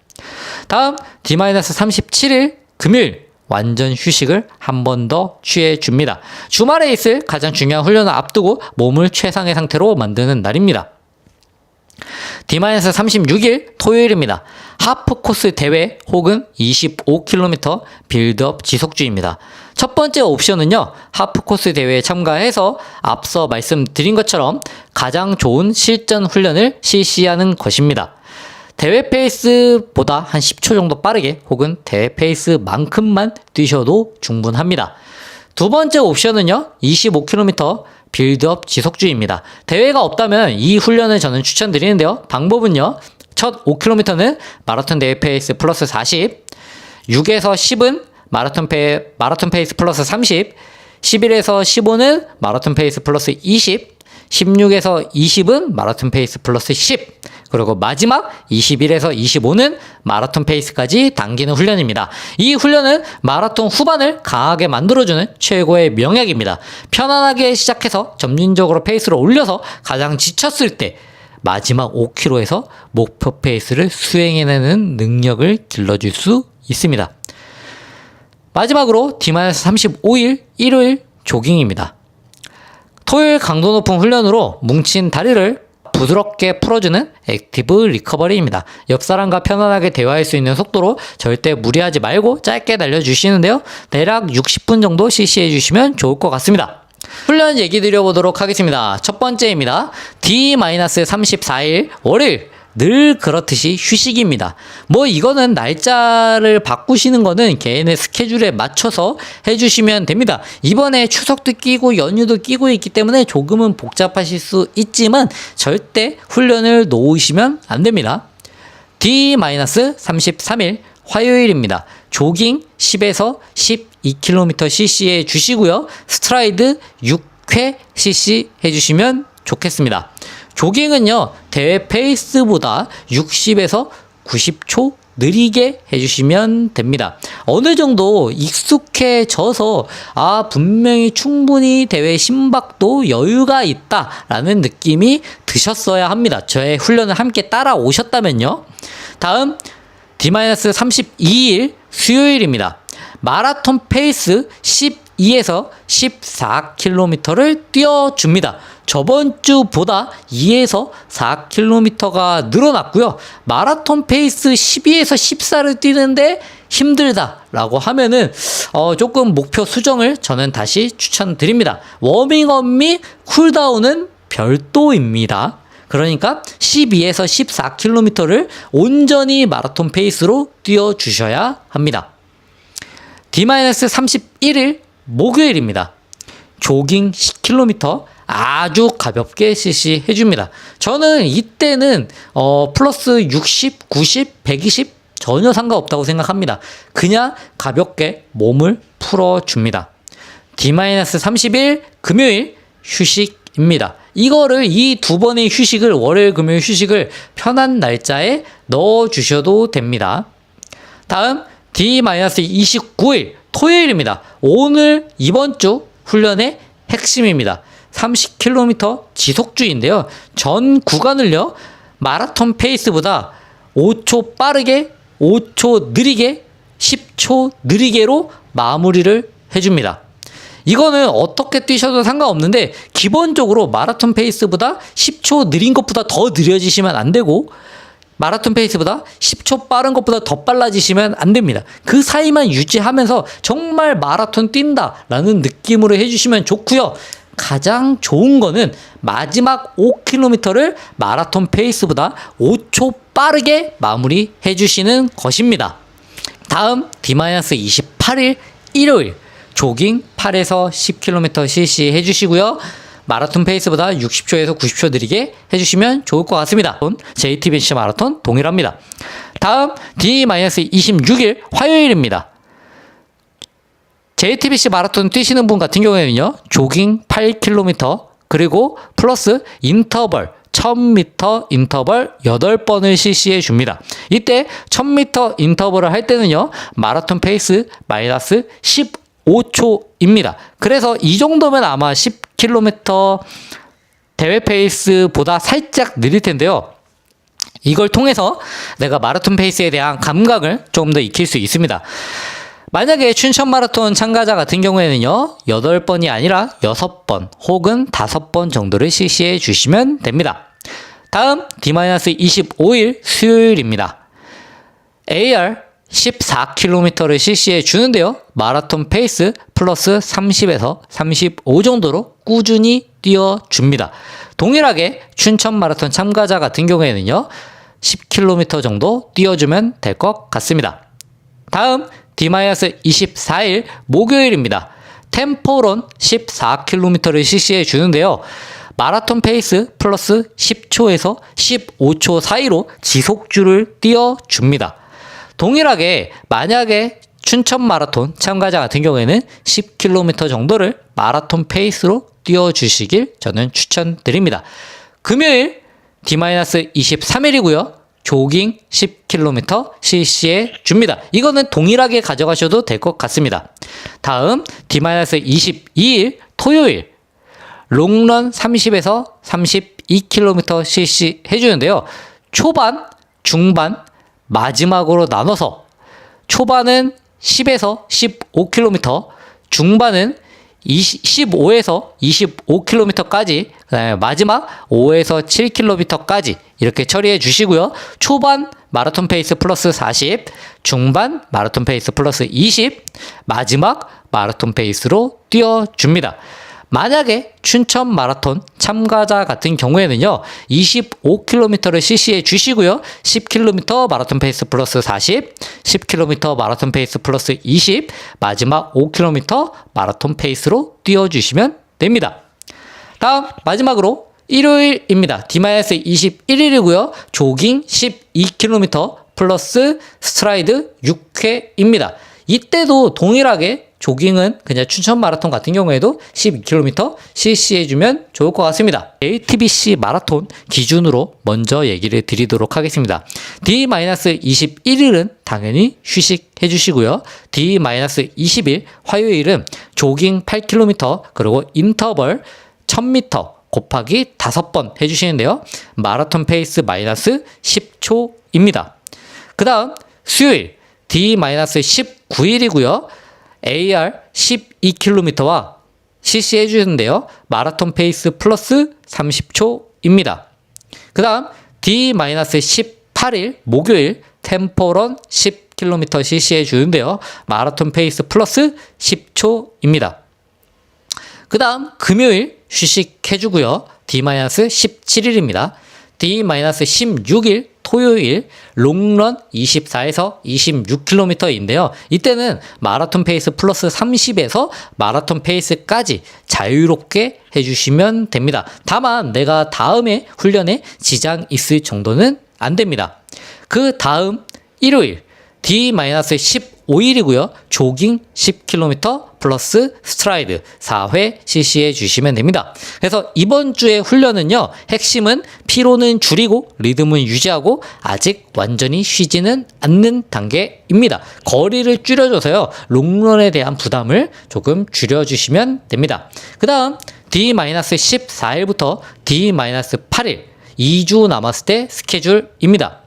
다음, D-37일 금요일. 완전 휴식을 한 번 더 취해줍니다. 주말에 있을 가장 중요한 훈련을 앞두고 몸을 최상의 상태로 만드는 날입니다. D-36일 토요일입니다. 하프 코스 대회 혹은 25km 빌드업 지속주입니다. 첫 번째 옵션은요, 하프 코스 대회에 참가해서 앞서 말씀드린 것처럼 가장 좋은 실전 훈련을 실시하는 것입니다. 대회 페이스보다 한 10초 정도 빠르게 혹은 대회 페이스만큼만 뛰셔도 충분합니다. 두 번째 옵션은요, 25km 빌드업 지속주입니다. 대회가 없다면 이 훈련을 저는 추천드리는데요. 방법은요, 첫 5km는 마라톤 대회 페이스 플러스 40, 6에서 10은 마라톤 페이스 플러스 30, 11에서 15는 마라톤 페이스 플러스 20, 16에서 20은 마라톤 페이스 플러스 10, 그리고 마지막 21에서 25는 마라톤 페이스까지 당기는 훈련입니다. 이 훈련은 마라톤 후반을 강하게 만들어주는 최고의 명약입니다. 편안하게 시작해서 점진적으로 페이스를 올려서 가장 지쳤을 때 마지막 5km에서 목표 페이스를 수행해내는 능력을 길러줄 수 있습니다. 마지막으로 D-35일 일요일 조깅입니다. 토요일 강도 높은 훈련으로 뭉친 다리를 부드럽게 풀어주는 액티브 리커버리입니다. 옆 사람과 편안하게 대화할 수 있는 속도로 절대 무리하지 말고 짧게 달려주시는데요. 대략 60분 정도 실시해 주시면 좋을 것 같습니다. 훈련 얘기 드려보도록 하겠습니다. 첫 번째입니다. D-34일 월요일. 늘 그렇듯이 휴식입니다. 이거는 날짜를 바꾸시는 거는 개인의 스케줄에 맞춰서 해주시면 됩니다. 이번에 추석도 끼고 연휴도 끼고 있기 때문에 조금은 복잡하실 수 있지만 절대 훈련을 놓으시면 안 됩니다. D-33일 화요일입니다. 조깅 10에서 12km cc 해주시고요. 스트라이드 6회 cc 해주시면 좋겠습니다. 조깅은요, 대회 페이스보다 60에서 90초 느리게 해주시면 됩니다. 어느 정도 익숙해져서 분명히 충분히 대회 심박도 여유가 있다라는 느낌이 드셨어야 합니다. 저의 훈련을 함께 따라오셨다면요. 다음 D-32일 수요일입니다. 마라톤 페이스 12에서 14km를 뛰어줍니다. 저번 주보다 2에서 4km가 늘어났고요. 마라톤 페이스 12에서 14를 뛰는데 힘들다라고 하면은 조금 목표 수정을 저는 다시 추천드립니다. 워밍업 및 쿨다운은 별도입니다. 그러니까 12에서 14km를 온전히 마라톤 페이스로 뛰어주셔야 합니다. D-31일 목요일입니다. 조깅 10km 아주 가볍게 CC 해줍니다. 저는 이때는 플러스 60, 90, 120 전혀 상관없다고 생각합니다. 그냥 가볍게 몸을 풀어줍니다. D-30일 금요일 휴식입니다. 이거를 이 두 번의 휴식을 월요일 금요일 휴식을 편한 날짜에 넣어주셔도 됩니다. 다음 D-29일 토요일입니다. 오늘 이번 주 훈련의 핵심입니다. 30km 지속주인데요. 전 구간을요, 마라톤 페이스보다 5초 빠르게, 5초 느리게, 10초 느리게로 마무리를 해줍니다. 이거는 어떻게 뛰셔도 상관없는데 기본적으로 마라톤 페이스보다 10초 느린 것보다 더 느려지시면 안 되고 마라톤 페이스보다 10초 빠른 것보다 더 빨라지시면 안 됩니다. 그 사이만 유지하면서 정말 마라톤 뛴다라는 느낌으로 해주시면 좋고요. 가장 좋은 거는 마지막 5km를 마라톤 페이스보다 5초 빠르게 마무리 해주시는 것입니다. 다음 D-28일 일요일 조깅 8에서 10km cc 해주시고요. 마라톤 페이스보다 60초에서 90초 느리게 해주시면 좋을 것 같습니다. JTBC 마라톤 동일합니다. 다음 D-26일 화요일입니다. JTBC 마라톤 뛰시는 분 같은 경우에는요. 조깅 8km 그리고 플러스 인터벌 1000m 인터벌 8번을 실시해 줍니다. 이때 1000m 인터벌을 할 때는요. 마라톤 페이스 마이너스 15초입니다. 그래서 이 정도면 아마 10km 대회 페이스보다 살짝 느릴 텐데요. 이걸 통해서 내가 마라톤 페이스에 대한 감각을 좀 더 익힐 수 있습니다. 만약에 춘천 마라톤 참가자 같은 경우에는요. 8번이 아니라 6번 혹은 5번 정도를 실시해 주시면 됩니다. 다음 D-25일 수요일입니다. AR 14km를 실시해 주는데요. 마라톤 페이스 플러스 30에서 35 정도로 꾸준히 뛰어줍니다. 동일하게 춘천 마라톤 참가자 같은 경우에는요. 10km 정도 뛰어주면 될 것 같습니다. 다음 D-24일 목요일입니다. 템포런 14km를 실시해 주는데요. 마라톤 페이스 플러스 10초에서 15초 사이로 지속줄을 띄워줍니다. 동일하게 만약에 춘천 마라톤 참가자 같은 경우에는 10km 정도를 마라톤 페이스로 뛰어주시길 저는 추천드립니다. 금요일 D-23일이고요. 조깅 10km 실시해 줍니다. 이거는 동일하게 가져가셔도 될 것 같습니다. 다음 D-22일 토요일 롱런 30에서 32km 실시해 주는데요. 초반, 중반, 마지막으로 나눠서 초반은 10에서 15km, 중반은 15에서 25km까지, 그다음에 마지막 5에서 7km까지 이렇게 처리해 주시고요. 초반 마라톤 페이스 플러스 40, 중반 마라톤 페이스 플러스 20, 마지막 마라톤 페이스로 뛰어줍니다. 만약에 춘천 마라톤 참가자 같은 경우에는요. 25km를 실시해 주시고요. 10km 마라톤 페이스 플러스 40, 10km 마라톤 페이스 플러스 20, 마지막 5km 마라톤 페이스로 뛰어주시면 됩니다. 다음 마지막으로 일요일입니다. D-21일이고요. 조깅 12km 플러스 스트라이드 6회입니다. 이때도 동일하게 조깅은 그냥 춘천 마라톤 같은 경우에도 12km 실시해주면 좋을 것 같습니다. JTBC 마라톤 기준으로 먼저 얘기를 드리도록 하겠습니다. D-21일은 당연히 휴식해 주시고요. D-20일 화요일은 조깅 8km 그리고 인터벌 1000m 곱하기 5번 해주시는데요. 마라톤 페이스 마이너스 10초입니다. 그 다음 수요일 D-19일이고요. AR 12km와 실시해 주는데요. 마라톤 페이스 플러스 30초입니다. 그 다음 D-18일 목요일 템포런 10km 실시해 주는데요. 마라톤 페이스 플러스 10초입니다. 그 다음 금요일 휴식해 주고요. D-17일입니다. D-16일 토요일 롱런 24에서 26km인데요. 이때는 마라톤 페이스 플러스 30에서 마라톤 페이스까지 자유롭게 해주시면 됩니다. 다만 내가 다음에 훈련에 지장 있을 정도는 안 됩니다. 그 다음 일요일 D-15일이고요. 조깅 10km 플러스 스트라이드 4회 실시해 주시면 됩니다. 그래서 이번 주의 훈련은요. 핵심은 피로는 줄이고 리듬은 유지하고 아직 완전히 쉬지는 않는 단계입니다. 거리를 줄여줘서요. 롱런에 대한 부담을 조금 줄여주시면 됩니다. 그 다음 D-14일부터 D-8일 2주 남았을 때 스케줄입니다.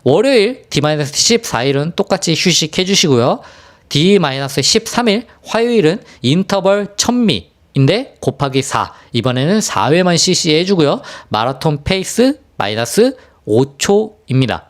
월요일 D-14일은 똑같이 휴식해 주시고요. D-13일 화요일은 인터벌 1000미인데 곱하기 4. 이번에는 4회만 CC 해주고요. 마라톤 페이스 마이너스 5초입니다.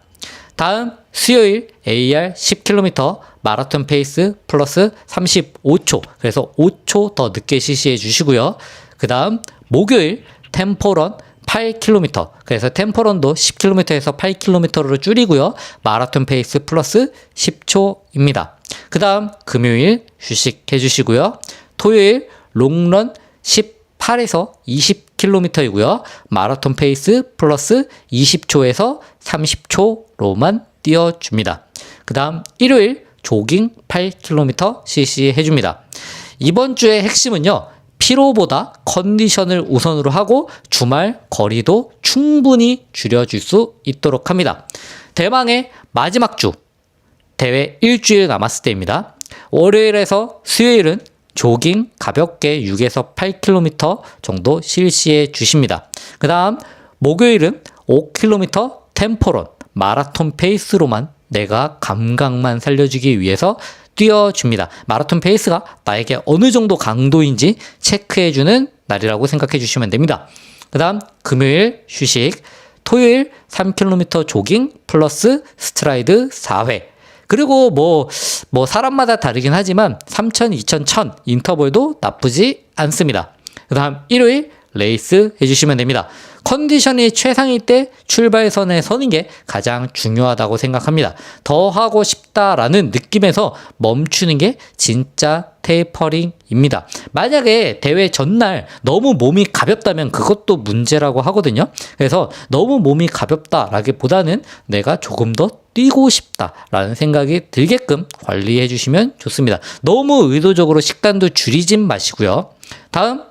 다음 수요일 AR 10km 마라톤 페이스 플러스 35초. 그래서 5초 더 늦게 CC해 주시고요. 그 다음 목요일 템포런 8km. 그래서 템포런도 10km에서 8km로 줄이고요. 마라톤 페이스 플러스 10초입니다. 그 다음 금요일 휴식해 주시고요. 토요일 롱런 18에서 20km이고요. 마라톤 페이스 플러스 20초에서 30초로만 뛰어줍니다. 그 다음 일요일 조깅 8km CC 해줍니다. 이번 주의 핵심은요. 피로보다 컨디션을 우선으로 하고 주말 거리도 충분히 줄여줄 수 있도록 합니다. 대망의 마지막 주 대회 일주일 남았을 때입니다. 월요일에서 수요일은 조깅 가볍게 6에서 8km 정도 실시해 주십니다. 그 다음 목요일은 5km 템포런 마라톤 페이스로만 내가 감각만 살려주기 위해서 뛰어줍니다. 마라톤 페이스가 나에게 어느 정도 강도인지 체크해주는 날이라고 생각해 주시면 됩니다. 그 다음 금요일 휴식, 토요일 3km 조깅 플러스 스트라이드 4회. 그리고 뭐 사람마다 다르긴 하지만 3000, 2000, 1000 인터벌도 나쁘지 않습니다. 그 다음 일요일 레이스 해주시면 됩니다. 컨디션이 최상일 때 출발선에 서는 게 가장 중요하다고 생각합니다. 더 하고 싶다라는 느낌에서 멈추는 게 진짜 테이퍼링입니다. 만약에 대회 전날 너무 몸이 가볍다면 그것도 문제라고 하거든요. 그래서 너무 몸이 가볍다라기보다는 내가 조금 더 뛰고 싶다라는 생각이 들게끔 관리해 주시면 좋습니다. 너무 의도적으로 식단도 줄이진 마시고요. 다음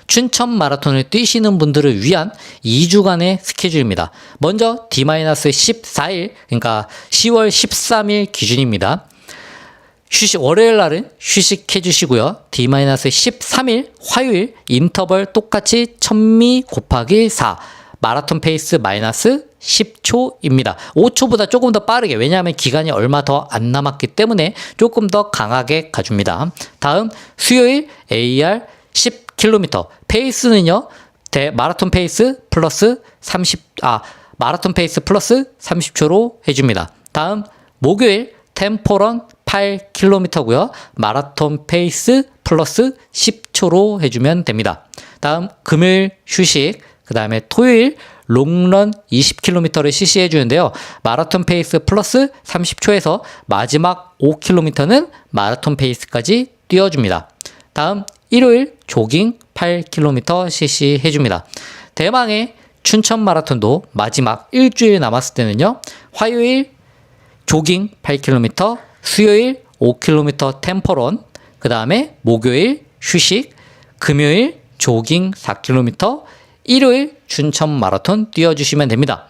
춘천 마라톤을 뛰시는 분들을 위한 2주간의 스케줄입니다. 먼저 D-14일, 그러니까 10월 13일 기준입니다. 월요일 날은 휴식해 주시고요. D-13일 화요일 인터벌 똑같이 1000미 곱하기 4 마라톤 페이스 마이너스 10초입니다. 5초보다 조금 더 빠르게, 왜냐하면 기간이 얼마 더 안 남았기 때문에 조금 더 강하게 가줍니다. 다음 수요일 AR 10km 페이스는요. 마라톤 페이스 플러스 30초로 해줍니다. 다음 목요일 템포런 8km고요. 마라톤 페이스 플러스 10초로 해주면 됩니다. 다음 금요일 휴식, 그 다음에 토요일 롱런 20km를 CC 해주는데요. 마라톤 페이스 플러스 30초에서 마지막 5km는 마라톤 페이스까지 뛰어줍니다. 다음 일요일 조깅 8km CC 해줍니다. 대망의 춘천 마라톤도 마지막 일주일 남았을 때는요. 화요일 조깅 8km, 수요일 5km 템포런, 그 다음에 목요일 휴식, 금요일 조깅 4km, 일요일 춘천 마라톤 뛰어주시면 됩니다.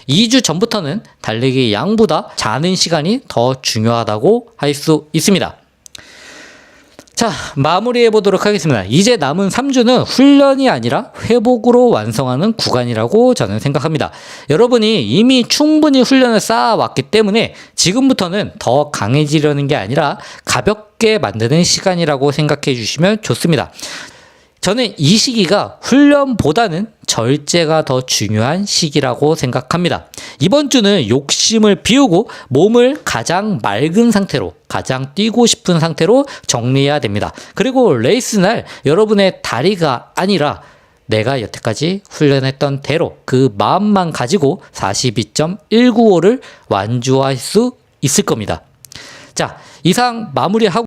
2주 전부터는 달리기 양보다 자는 시간이 더 중요하다고 할 수 있습니다. 자, 마무리해 보도록 하겠습니다. 이제 남은 3주는 훈련이 아니라 회복으로 완성하는 구간이라고 저는 생각합니다. 여러분이 이미 충분히 훈련을 쌓아왔기 때문에 지금부터는 더 강해지려는 게 아니라 가볍게 만드는 시간이라고 생각해 주시면 좋습니다. 저는 이 시기가 훈련보다는 절제가 더 중요한 시기라고 생각합니다. 이번 주는 욕심을 비우고 몸을 가장 맑은 상태로, 가장 뛰고 싶은 상태로 정리해야 됩니다. 그리고 레이스 날 여러분의 다리가 아니라 내가 여태까지 훈련했던 대로 그 마음만 가지고 42.195를 완주할 수 있을 겁니다. 자, 이상 마무리하고